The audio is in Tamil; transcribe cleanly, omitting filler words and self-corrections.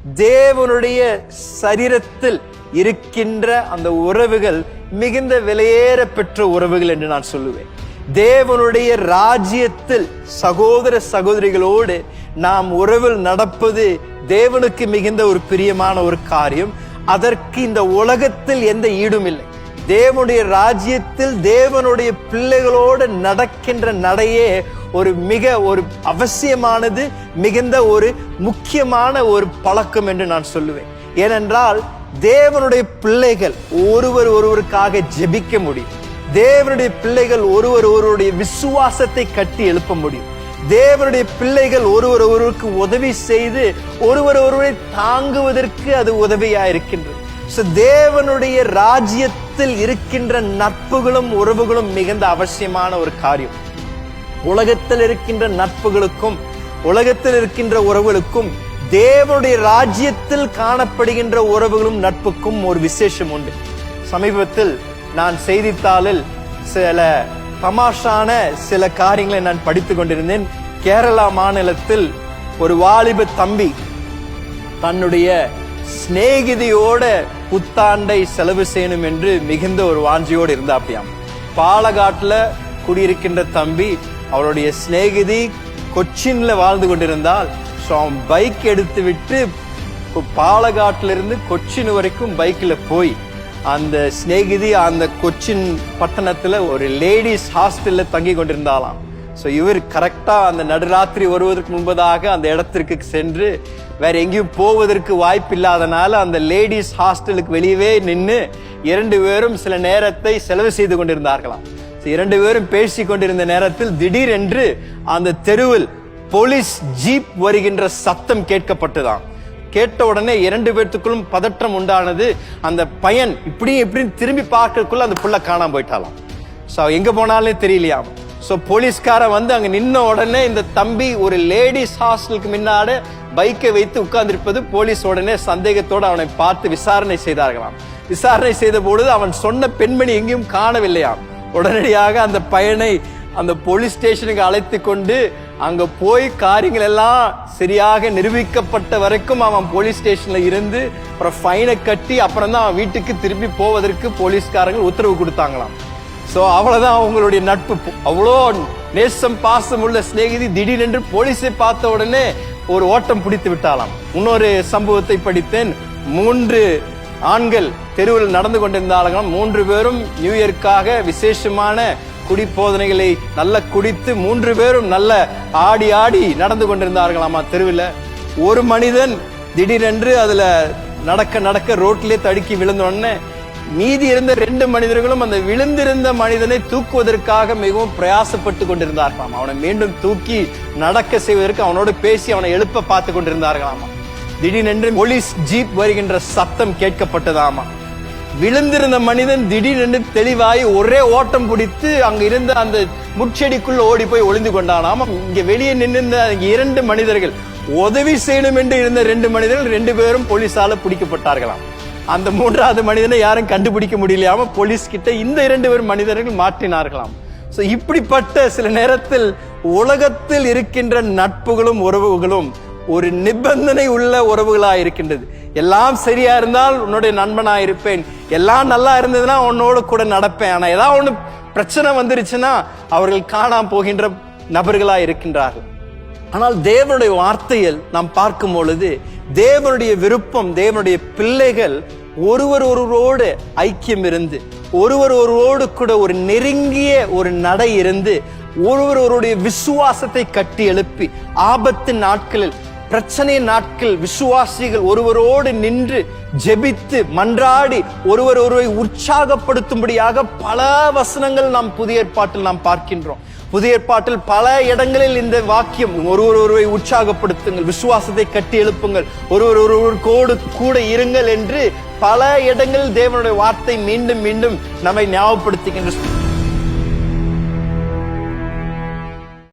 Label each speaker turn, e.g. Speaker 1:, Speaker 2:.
Speaker 1: தேவனுடைய சரீரத்தில் இருக்கின்ற அந்த உறவுகள் மிகுந்த விலையேற பெற்ற உறவுகள் என்று நான் சொல்லுவேன். தேவனுடைய ராஜ்யத்தில் சகோதர சகோதரிகளோடு நாம் உறவில் நடப்பது தேவனுக்கு மிகுந்த ஒரு பிரியமான ஒரு காரியம். அதற்கு இந்த உலகத்தில் எந்த ஈடும் இல்லை. தேவனுடைய ராஜ்யத்தில் தேவனுடைய பிள்ளைகளோடு நடக்கின்ற நடையே ஒரு அவசியமானது, மிகுந்த ஒரு முக்கியமான ஒரு பழக்கம் என்று நான் சொல்லுவேன். ஏனென்றால் தேவனுடைய பிள்ளைகள் ஒருவருக்காக ஜெபிக்க முடியும். தேவனுடைய பிள்ளைகள் ஒருவருடைய விசுவாசத்தை கட்டி எழுப்ப முடியும். தேவனுடைய பிள்ளைகள் ஒருவருக்கு உதவி செய்து ஒருவரை தாங்குவதற்கு அது உதவியா இருக்கின்றது. தேவனுடைய ராஜ்யத்தில் இருக்கின்ற நட்புகளும் உறவுகளும் மிகுந்த அவசியமான ஒரு காரியம். உலகத்தில் இருக்கின்ற நட்புகளுக்கும் உலகத்தில் இருக்கின்ற உறவுகளுக்கும் தேவனுடைய ராஜ்யத்தில் காணப்படுகின்ற உறவுகளும் நட்புக்கும் ஒரு விசேஷம் உண்டு. சமீபத்தில் நான் செய்தித்தாளில் சில தமாஷான சில காரியங்களை நான் படித்துக் கொண்டிருந்தேன். கேரளா மாநிலத்தில் ஒரு வாலிப தம்பி தன்னுடைய சிநேகிதியோட புத்தாண்டை செலவு செய்யணும் என்று மிகுந்த ஒரு வாஞ்சியோடு இருந்தாப்பியாம். பாலகாட்டுல குடியிருக்கின்ற தம்பி, அவருடைய சிநேகிதி கொச்சின்ல வாழ்ந்து கொண்டிருந்தால் அவன் பைக் எடுத்து விட்டு பாலகாட்டிலிருந்து கொச்சின் வரைக்கும் பைக்ல போய் அந்த சிநேகிதி அந்த கொச்சின் பட்டணத்துல ஒரு லேடிஸ் ஹாஸ்டல்ல தங்கி கொண்டிருந்தாலாம். இவர் கரெக்டா அந்த நடுராத்திரி வருவதற்கு முன்பதாக அந்த இடத்திற்கு சென்று வேற எங்கேயும் போவதற்கு வாய்ப்பு இல்லாதனால அந்த லேடிஸ் ஹாஸ்டலுக்கு வெளியவே நின்று 2 பேரும் சில நேரத்தை செலவு செய்து கொண்டிருந்தார்களாம். 2 பேரும் பேசி கொண்டிருந்த நேரத்தில் திடீரென்று அந்த தெருவில் போலீஸ் ஜீப் வருகின்ற சத்தம் கேட்கப்பட்டதாம். கேட்ட உடனே 2 பேர்த்துக்குள்ளும் பதற்றம் உண்டானது. அந்த பையன் இப்படி திரும்பி பார்க்கறதுக்குள்ள அந்த புள்ள காணாம போயிட்டாலாம். எங்க போனாலும் தெரியலையாம். போலீஸ்கார வந்து அங்க நின்ன உடனே இந்த தம்பி ஒரு லேடிஸ் ஹாஸ்டலுக்கு முன்னாடி பைக்கை வைத்து உட்கார்ந்திருப்பது போலீஸ் உடனே சந்தேகத்தோடு அவனை பார்த்து விசாரணை செய்தார்களாம். விசாரணை செய்த பொழுது அவன் சொன்ன பெண்மணி எங்கேயும் காணவில்லையாம். உடனடியாக அந்த பையனை அந்த போலீஸ் ஸ்டேஷனுக்கு அழைத்து கொண்டு அங்க போய் காரியங்கள் எல்லாம் சரியாக நிரூபிக்கப்பட்ட வரைக்கும் அவன் போலீஸ் ஸ்டேஷன்ல இருந்து அப்புறம் ஃபைனை கட்டி அப்புறம் தான் அவன் வீட்டுக்கு திரும்பி போவதற்கு போலீஸ்காரங்க உத்தரவு கொடுத்தாங்களாம். அவ்வளவுதான் அவங்களுடைய நட்பு. அவ்வளோ நேசம் பாசம் உள்ள சிநேகிதி திடீரென்று போலீஸை பார்த்த உடனே ஒரு ஓட்டம் பிடித்து விட்டாலாம். இன்னொரு சம்பவத்தை படித்தேன். 3 ஆண்கள் தெருவில் நடந்து கொண்டிருந்தாலும் 3 பேரும் நியூ இயர்க்காக விசேஷமான குடிபோதனைகளை நல்ல குடித்து 3 பேரும் நல்ல ஆடி நடந்து கொண்டிருந்தார்களாமா தெருவில். ஒரு மனிதன் திடீரென்று அதுல நடக்க ரோட்லயே தடுக்கி விழுந்த உடனே மீதி இருந்த 2 மனிதர்களும் அந்த விழுந்திருந்த மனிதனை தூக்குவதற்காக மிகவும் பிரயாசப்பட்டு கொண்டிருந்தார்களாம். அவனை மீண்டும் தூக்கி நடக்க செய்வதற்கு அவனோடு பேசி அவனை எழுப்ப பார்த்து கொண்டிருந்தார்களாமா. திடீரென்று போலீஸ் ஜீப் வருகின்ற சத்தம் கேட்கப்பட்டதாமா. விழுந்திருந்த மனிதன் திடீரென்று தெளிவாய் ஒரே ஓட்டம் பிடித்து அங்க இருந்த அந்த முட்செடிக்குள்ள ஓடி போய் ஒளிந்து கொண்டானாமா. இங்க வெளியே நின்றிருந்த 2 மனிதர்கள், உதவி செய்யணும் என்று இருந்த 2 மனிதர்கள் 2 பேரும் போலீஸால பிடிக்கப்பட்டார்களாம். அந்த 3வது மனிதனை யாரும் கண்டுபிடிக்க முடியலையாம போலீஸ் கிட்ட இந்த 2 பேர் மனிதர்கள் மாற்றினார்களாம். இப்படிப்பட்ட சில நேரத்தில் உலகத்தில் இருக்கின்ற நட்புகளும் உறவுகளும் ஒரு நிபந்தனை உள்ள உறவுகளா இருக்கின்றது. எல்லாம் சரியா இருந்தால் உன்னுடைய நண்பனா இருப்பேன், எல்லாம் நல்லா இருந்ததுன்னா உன்னோட கூட நடப்பேன். ஆனா ஏதாவது ஒண்ணு பிரச்சனை வந்துருச்சுன்னா அவர்கள் காணாம போகின்ற நபர்களா இருக்கின்றார்கள். ஆனால் தேவனுடைய வார்த்தையில் நாம் பார்க்கும் பொழுது தேவனுடைய விருப்பம், தேவனுடைய பிள்ளைகள் ஒருவரோடு ஐக்கியம் இருந்து ஒருவரோடு கூட ஒரு நெருங்கிய ஒரு நடை இருந்து ஒருவருடைய விசுவாசத்தை கட்டி எழுப்பி ஆபத்து நாட்களில் பிரச்சனை நாட்கள் விசுவாசிகள் ஒருவரோடு நின்று ஜெபித்து மன்றாடி ஒருவரை உற்சாகப்படுத்தும்படியாக பல வசனங்கள் நாம் புதிய ஏற்பாட்டில் நாம் பார்க்கின்றோம். புதிய ஏற்பாட்டில் பல இடங்களில் இந்த வாக்கியம், ஒருவரை உற்சாகப்படுத்துங்கள், விசுவாசத்தை கட்டி எழுப்புங்கள், ஒருவரோடு கூட இருங்கள் என்று பல இடங்களில் தேவனுடைய வார்த்தை மீண்டும் மீண்டும் நம்மை ஞாபகப்படுத்துகின்ற